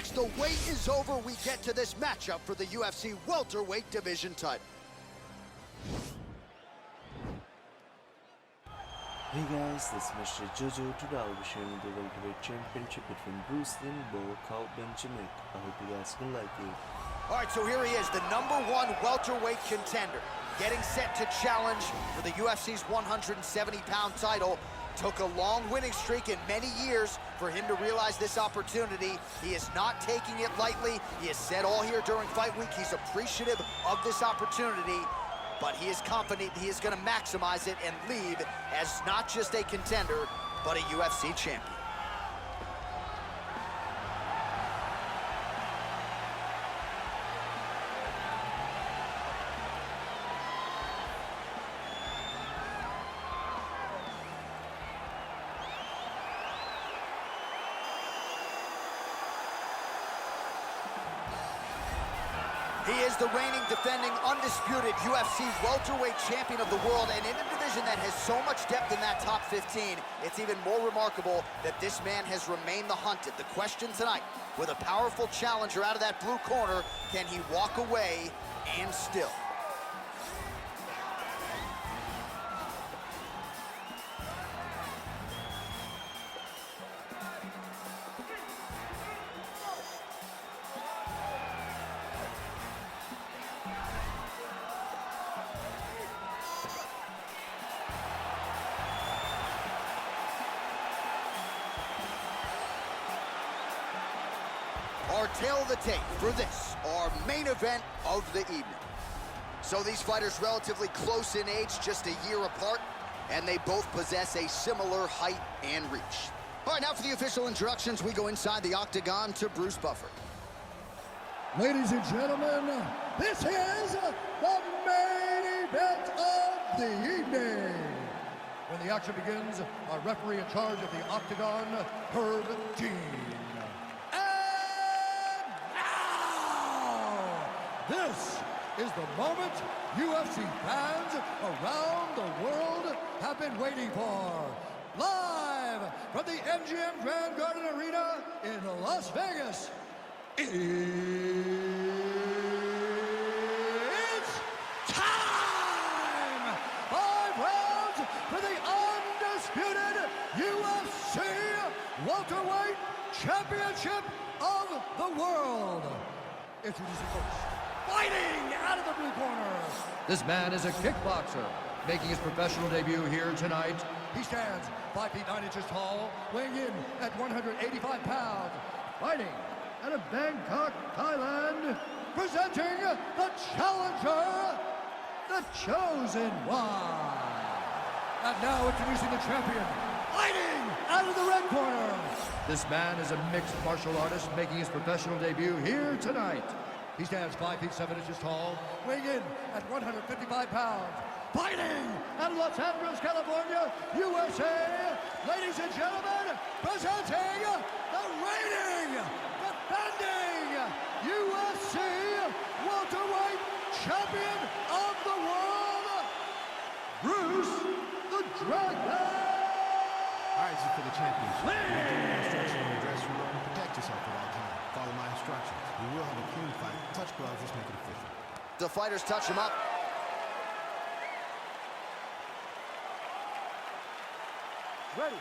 next, the wait is over. We get to this matchup for the UFC welterweight division title. Hey guys, this is Mr. Jojo. Today I'll be sharing the welterweight championship between Bruce Lee and Buakaw Banchamek. I hope you guys will like it. All right, so here he is, the #1 welterweight contender, getting set to challenge for the UFC's 170-pound title. Took a long winning streak in many years for him to realize this opportunity. He is not taking it lightly. He has said all here during fight week he's appreciative of this opportunity, but he is confident he is going to maximize it and leave as not just a contender, but a UFC champion. He is the reigning, defending, undisputed UFC welterweight champion of the world, and in a division that has so much depth in that top 15, it's even more remarkable that this man has remained the hunted. The question tonight, with a powerful challenger out of that blue corner, can he walk away and still? Our tail of the tape for this, our main event of the evening. So these fighters relatively close in age, just a year apart, and they both possess a similar height and reach. All right, now for the official introductions, we go inside the octagon to Bruce Buffer. Ladies and gentlemen, this is the main event of the evening. When the action begins, our referee in charge of the octagon, Herb Dean. This is the moment UFC fans around the world have been waiting for. Live from the MGM Grand Garden Arena in Las Vegas, it's time! 5 rounds for the undisputed UFC welterweight championship of the world. Introducing first, fighting out of the blue corner. This man is a kickboxer, making his professional debut here tonight. He stands 5 feet 9 inches tall, weighing in at 185 pounds. Fighting out of Bangkok, Thailand, presenting the challenger, the Chosen One. And now introducing the champion, fighting out of the red corner. This man is a mixed martial artist, making his professional debut here tonight. He stands 5 feet 7 inches tall, weighing in at 155 pounds. Fighting out of Los Angeles, California, USA, ladies and gentlemen, presenting the reigning, defending UFC welterweight champion of the world, Bruce the Dragon. All right, this is for the championship. You're doing my instruction in the dressing room. Protect yourself at all times. Follow my instructions. We will have a clean fight. Touch gloves, let's make it official. The fighters touch him up. Ready.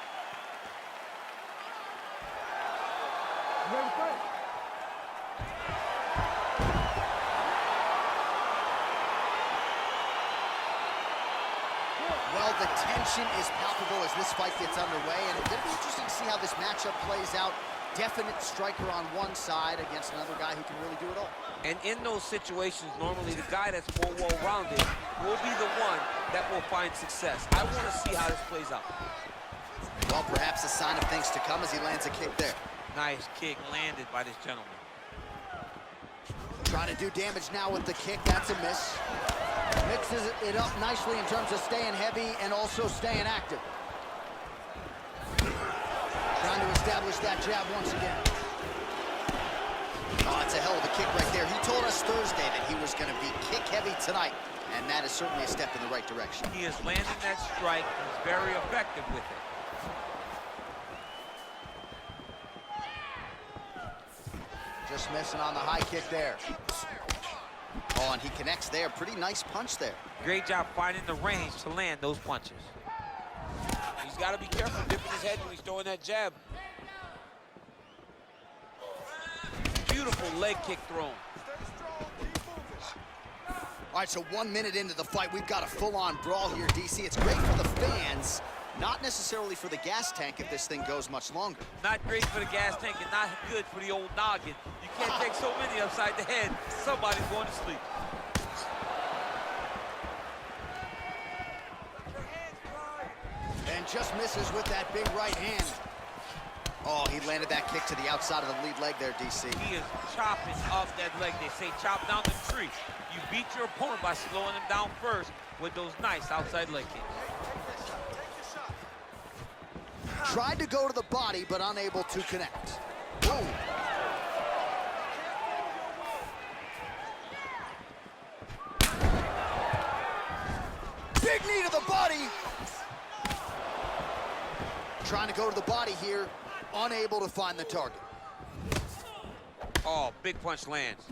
Ready to fight. Well, the tension is palpable as this fight gets underway, and it's going to be interesting to see how this matchup plays out. Definite striker on one side against another guy who can really do it all. And in those situations, normally the guy that's more well-rounded will be the one that will find success. I want to see how this plays out. Well, perhaps a sign of things to come as he lands a kick there. Nice kick landed by this gentleman. Trying to do damage now with the kick. That's a miss. Mixes it up nicely in terms of staying heavy and also staying active. Trying to establish that jab once again. Oh, it's a hell of a kick right there. He told us Thursday that he was going to be kick heavy tonight, and that is certainly a step in the right direction. He is landing that strike. He's very effective with it. Just missing on the high kick there. Oh, and he connects there. Pretty nice punch there. Great job finding the range to land those punches. He's got to be careful dipping his head when he's throwing that jab. Beautiful leg kick thrown. All right, so 1 minute into the fight, we've got a full-on brawl here, DC. It's great for the fans, not necessarily for the gas tank if this thing goes much longer. Not great for the gas tank and not good for the old noggin. You can't take so many upside the head. Somebody's going to sleep. And just misses with that big right hand. Oh, he landed that kick to the outside of the lead leg there, DC. He is chopping up that leg. They say chop down the tree. You beat your opponent by slowing him down first with those nice outside leg kicks. Tried to go to the body, but unable to connect. Whoa. Big knee to the body. Trying to go to the body here, unable to find the target. Oh, big punch lands.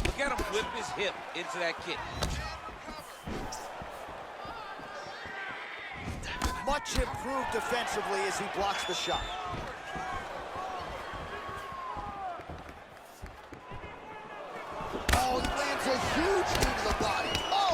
Look at him whip his hip into that kick. Much improved defensively as he blocks the shot. Oh, he lands a huge knee to the body. Oh!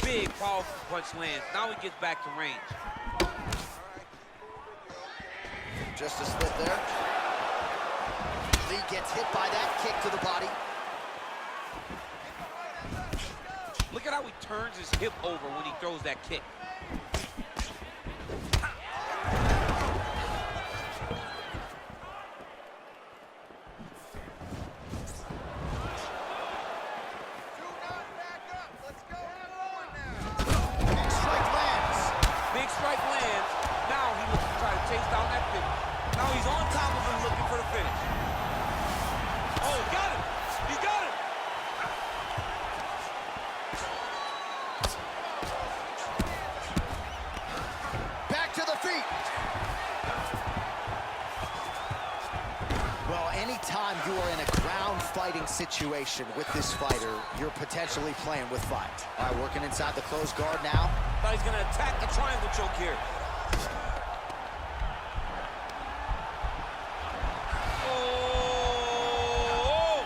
Big, powerful punch lands. Now he gets back to range. Just a slip there. Lee gets hit by that kick to the body. Look at how he turns his hip over when he throws that kick. Big strike lands. Now he looks to try to chase down that finish. Now he's on top of him looking for the finish. Oh, got him! He got him! Back to the feet. Well, anytime you are in a ground fighting situation with this fighter, you're potentially playing with fire. All right, working inside the closed guard now. Thought he's gonna attack the triangle choke here. Oh!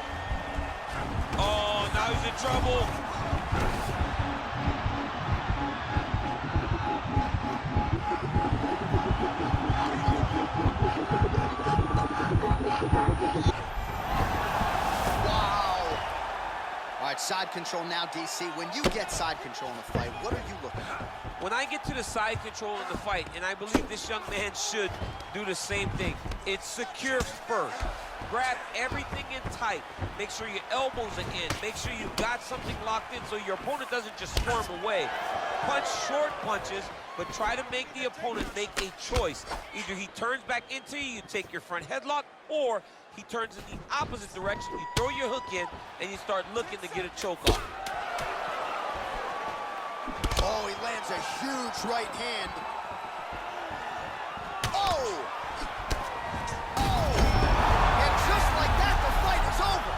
Oh, now he's in trouble. All right, side control now, DC. When you get side control in the fight, what are you looking at? When I get to the side control in the fight, and I believe this young man should do the same thing, it's secure first. Grab everything in tight. Make sure your elbows are in. Make sure you've got something locked in so your opponent doesn't just swarm away. Punch short punches, but try to make the opponent make a choice. Either he turns back into you, you take your front headlock, or he turns in the opposite direction, you throw your hook in, and you start looking to get a choke off. Oh, he lands a huge right hand. Oh! Oh! And just like that, the fight is over.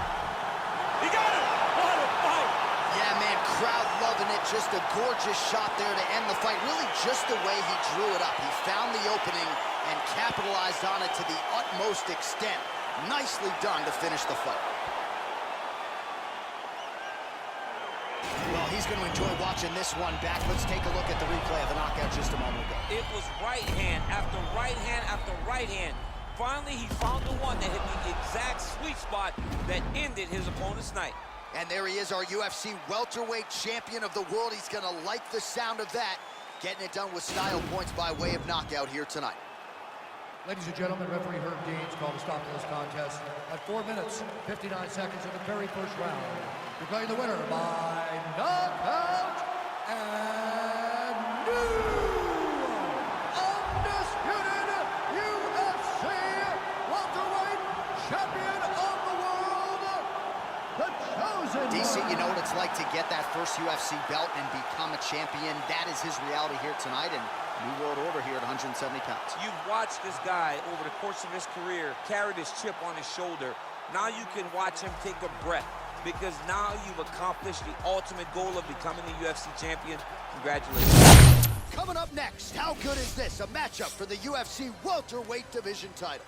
He got him! What a fight! Yeah, man, crowd loving it. Just a gorgeous shot there to end the fight. Really just the way he drew it up. He found the opening and capitalized on it to the utmost extent. Nicely done to finish the fight. Well, he's going to enjoy watching this one back. Let's take a look at the replay of the knockout just a moment ago. It was right hand after right hand after right hand. Finally, he found the one that hit the exact sweet spot that ended his opponent's night. And there he is, our UFC welterweight champion of the world. He's going to like the sound of that. Getting it done with style points by way of knockout here tonight. Ladies and gentlemen, referee Herb Deans called a stop to this contest at 4 minutes, 59 seconds of the very first round. Declaring the winner by knockout and DC, you know what it's like to get that first UFC belt and become a champion. That is his reality here tonight, and new world order here at 170 pounds. You've watched this guy over the course of his career carry this chip on his shoulder. Now you can watch him take a breath, because now you've accomplished the ultimate goal of becoming the UFC champion. Congratulations. Coming up next, how good is this? A matchup for the UFC welterweight division title.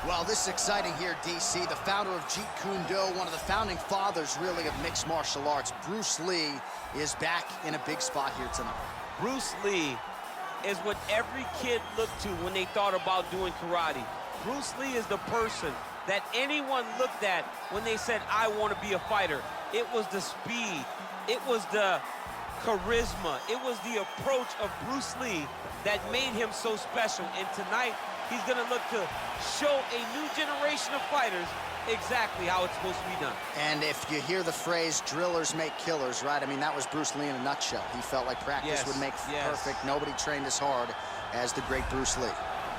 Well, this is exciting here, DC. The founder of Jeet Kune Do, one of the founding fathers, really, of mixed martial arts, Bruce Lee, is back in a big spot here tonight. Bruce Lee is what every kid looked to when they thought about doing karate. Bruce Lee is the person that anyone looked at when they said, I want to be a fighter. It was the speed, it was the charisma, it was the approach of Bruce Lee that made him so special. And tonight, he's gonna look to show a new generation of fighters exactly how it's supposed to be done. And if you hear the phrase, drillers make killers, right? I mean, that was Bruce Lee in a nutshell. He felt like practice would make perfect. Nobody trained as hard as the great Bruce Lee.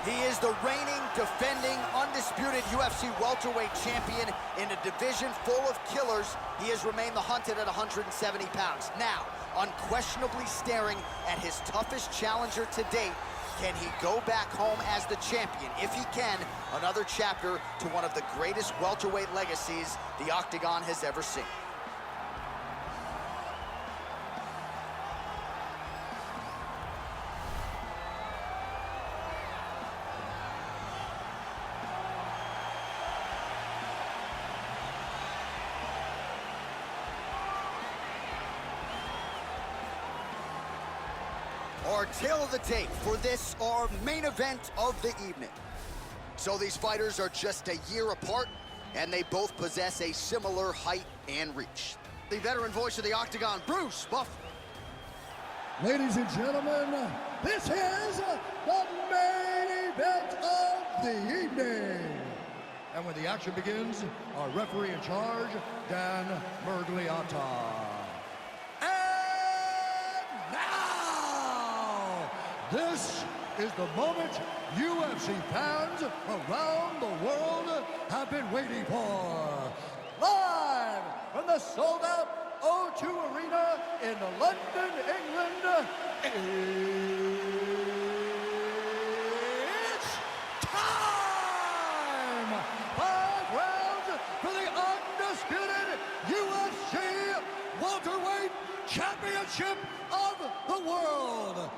He is the reigning, defending, undisputed UFC welterweight champion in a division full of killers. He has remained the hunted at 170 pounds. Now, unquestionably staring at his toughest challenger to date. Can he go back home as the champion? If he can, another chapter to one of the greatest welterweight legacies the Octagon has ever seen. Our tail of the tape for this, our main event of the evening. So these fighters are just a year apart, and they both possess a similar height and reach. The veteran voice of the Octagon, Bruce Buff. Ladies and gentlemen, this is the main event of the evening. And when the action begins, our referee in charge, Dan Mergliata. This is the moment UFC fans around the world have been waiting for. Live from the sold-out O2 Arena in London, England, it's time! 5 rounds for the undisputed UFC welterweight championship of the world.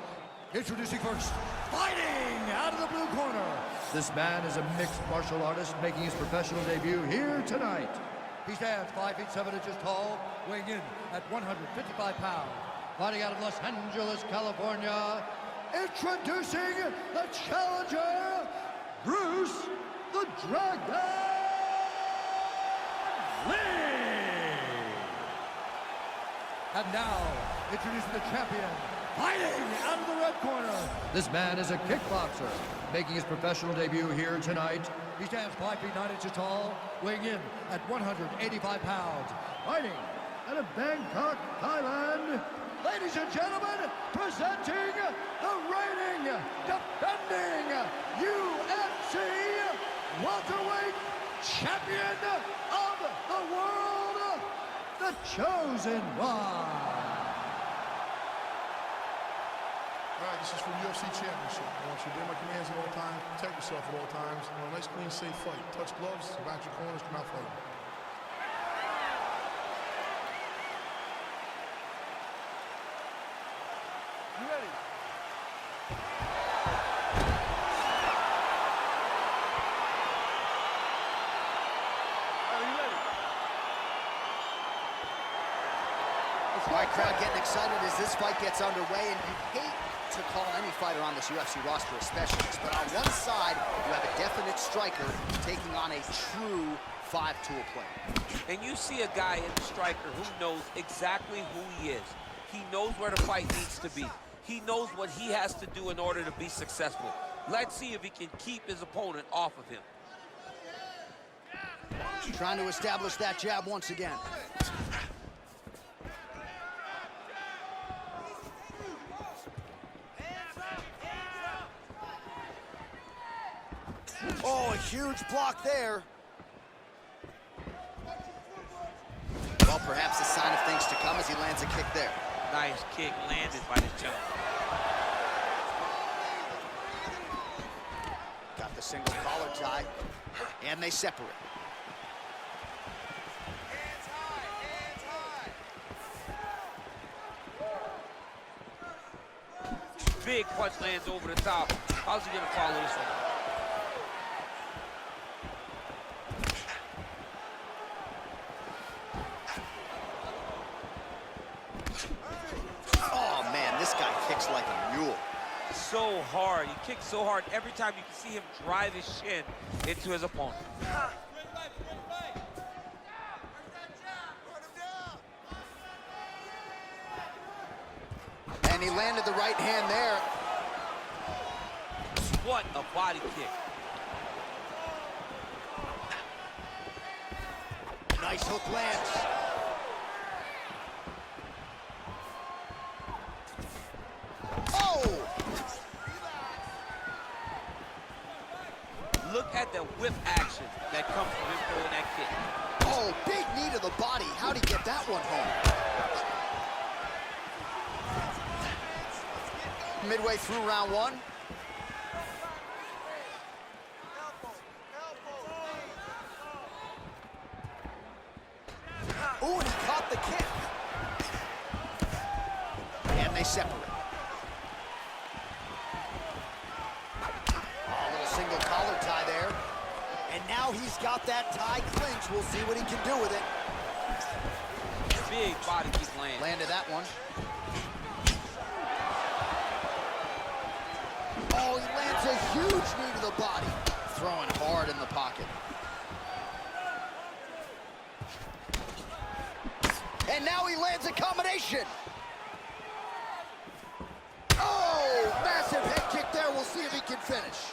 Introducing first, fighting out of the blue corner. This man is a mixed martial artist making his professional debut here tonight. He stands 5 feet 7 inches tall, weighing in at 155 pounds. Fighting out of Los Angeles, California. Introducing the challenger, Bruce the Dragon Lee. And now, introducing the champion, fighting out of the red corner. This man is a kickboxer, making his professional debut here tonight. He stands 5 feet 9 inches tall, weighing in at 185 pounds. Fighting out of Bangkok, Thailand. Ladies and gentlemen, presenting the reigning, defending UFC welterweight champion of the world, the Chosen One. All right, this is for the UFC Championship. I want you to obey my commands at all times, protect yourself at all times. I want a nice, clean, safe fight. Touch gloves, back your corners, come out fighting. You ready? Are you ready? All right, crowd getting excited as this fight gets underway, and you hate to call any fighter on this UFC roster a specialist, but on one side, you have a definite striker taking on a true 5-tool player. And you see a guy in the striker who knows exactly who he is. He knows where the fight needs to be. He knows what he has to do in order to be successful. Let's see if he can keep his opponent off of him. Trying to establish that jab once again. Oh, a huge block there. Well, perhaps a sign of things to come as he lands a kick there. Nice kick landed by this gentleman. Got the single collar tie, and they separate. Hands high, hands high. Big punch lands over the top. How's he gonna follow this one? Oh, man, this guy kicks like a mule. So hard. He kicks so hard. Every time you can see him drive his shin into his opponent. And he landed the right hand there. What a body kick. Nice hook lands. Oh! Look at the whip action that comes from him throwing that kick. Oh, big knee to the body. How'd he get that one home? Midway through round one. Ooh, and he caught the kick. And they separate. Oh, a little single collar tie there. And now he's got that tie clinch. We'll see what he can do with it. Big body kick land. Landed that one. Oh, he lands a huge knee to the body. Throwing hard in the pocket. And now he lands a combination. Oh, massive head kick there. We'll see if he can finish.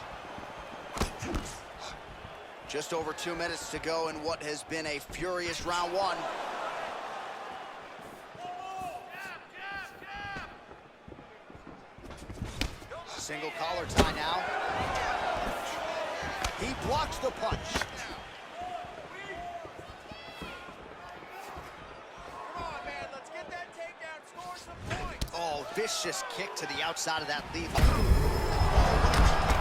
Just over 2 minutes to go in what has been a furious round one. Single collar tie now. He blocks the punch. Oh, vicious kick to the outside of that lead.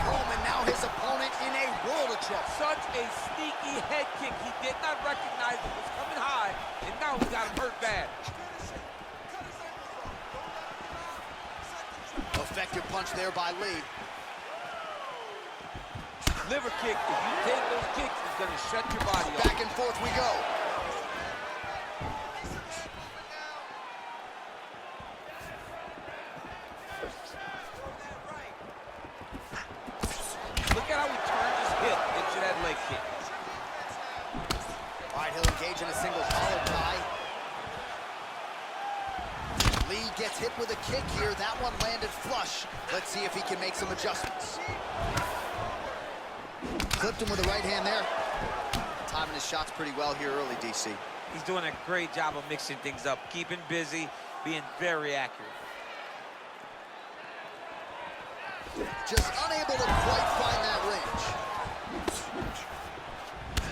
Home, and now his opponent in a world of trouble. Such a sneaky head kick. He did not recognize it was coming high, and now he got him hurt bad. Effective punch there by Lee. Liver kick, if you take those kicks, it's gonna shut your body off. Back and forth we go. Look at how he turns his hip into that leg kick. All right, he'll engage in a single collar tie. Lee gets hit with a kick here. That one landed flush. Let's see if he can make some adjustments. Clipped him with the right hand there. Timing his shots pretty well here early, DC. He's doing a great job of mixing things up, keeping busy, being very accurate. Just unable to quite find that range.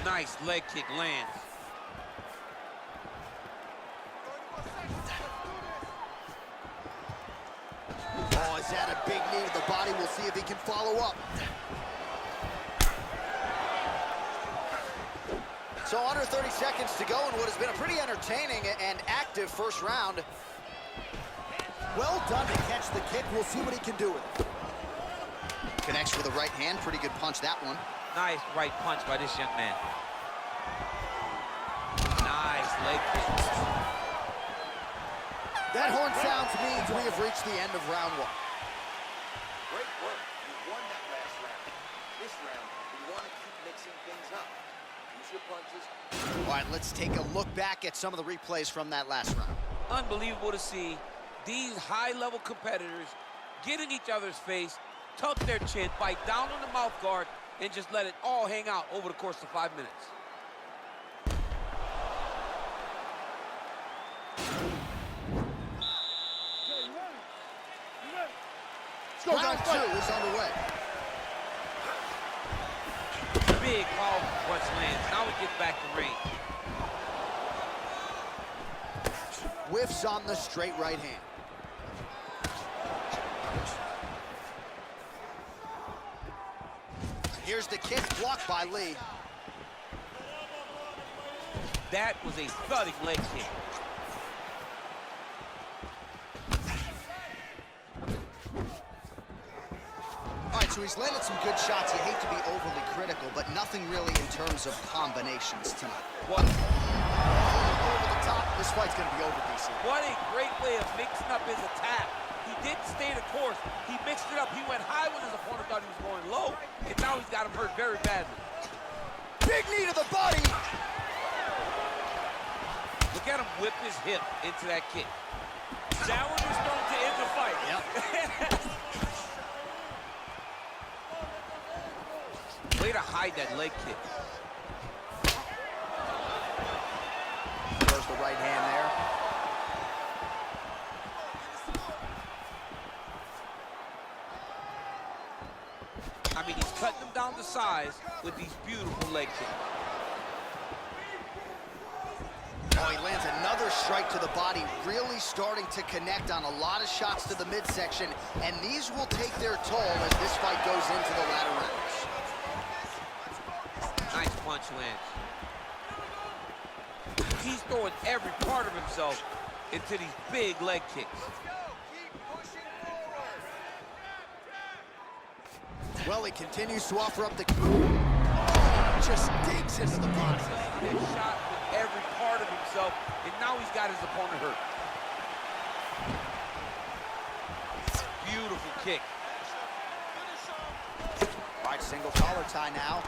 Nice leg kick lands. Oh, is that a big knee to the body? We'll see if he can follow up. So under 30 seconds to go in what has been a pretty entertaining and active first round. Well done to catch the kick. We'll see what he can do with it. Connects with the right hand. Pretty good punch, that one. Nice right punch by this young man. Nice leg kick. That horn sounds means we have reached the end of round one. Great work. You won that last round. This round, we want to keep mixing things up. Use your punches. All right, let's take a look back at some of the replays from that last round. Unbelievable to see these high-level competitors get in each other's face, tuck their chin, bite down on the mouth guard, and just let it all hang out over the course of 5 minutes. Round two is underway. big powerful punch lands. Now we get back to range. Whiffs on the straight right hand. Here's the kick, blocked by Lee. That was a thudding leg kick. All right, so he's landed some good shots. You hate to be overly critical, but nothing really in terms of combinations tonight. What? Over the top, this fight's gonna be over, DC. What a great way of mixing up his attack. He didn't stay the course. He mixed it up. He went high when his opponent thought he was going low, and now he's got him hurt very badly. Big knee to the body. Look at him whip his hip into that kick. That one is going to end the fight. Yep. Way to hide that leg kick. Throws the right hand there. I mean, he's cutting them down to size with these beautiful leg kicks. Oh, he lands another strike to the body, really starting to connect on a lot of shots to the midsection, and these will take their toll as this fight goes into the latter rounds. Nice punch lands. He's throwing every part of himself into these big leg kicks. Well, he continues to offer up the... Just digs into the body. That shot with every part of himself, and now he's got his opponent hurt. Beautiful kick. All right, single collar tie now.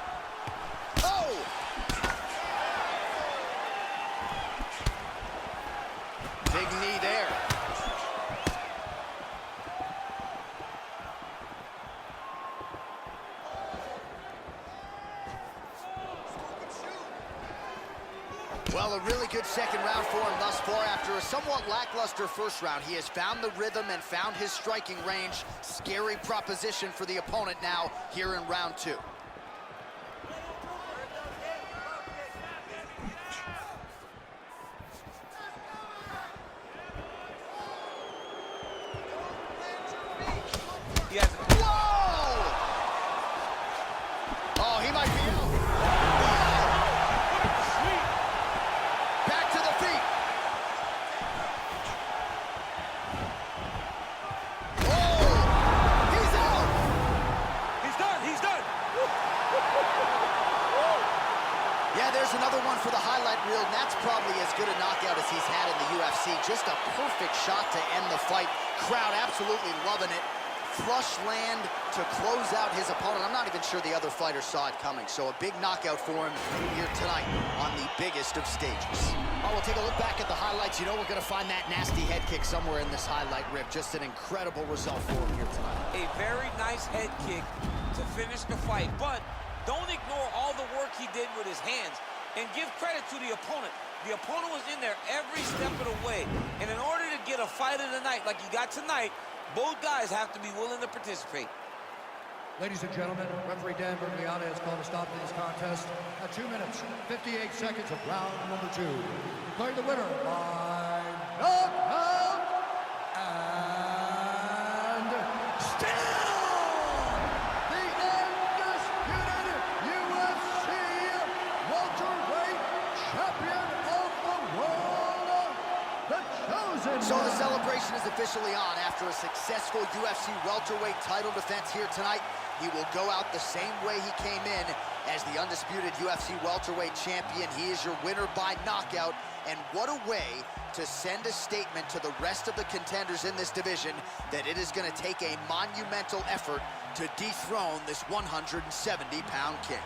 Oh! Big knee there. Well, a really good second round for him thus far. After a somewhat lackluster first round, he has found the rhythm and found his striking range. Scary proposition for the opponent now here in round two. He has a... Whoa! Oh, he might be out. Back to the feet. Oh! He's out! He's done, he's done! Yeah, there's another one for the highlight reel, and that's probably as good a knockout as he's had in the UFC. Just a perfect shot to end the fight. Crowd absolutely loving it. Flush land to close out his opponent. I'm not even sure the other fighter saw it coming, so a big knockout for him here tonight on the biggest of stages. Oh, we'll take a look back at the highlights. You know we're going to find that nasty head kick somewhere in this highlight rip. Just an incredible result for him here tonight. A very nice head kick to finish the fight, but don't ignore all the work he did with his hands, and give credit to the opponent. The opponent was in there every step of the way, and in order to get a fight of the night like you got tonight, both guys have to be willing to participate. Ladies and gentlemen, referee Dan Bergliana has called a stop to this contest at 2 minutes, 58 seconds of round number 2. Declaring the winner by knockout, and still the undisputed UFC welterweight champion of the world, the chosen. So the celebration is officially on. After a successful UFC welterweight title defense here tonight, he will go out the same way he came in as the undisputed UFC welterweight champion. He is your winner by knockout, and what a way to send a statement to the rest of the contenders in this division that it is going to take a monumental effort to dethrone this 170-pound king.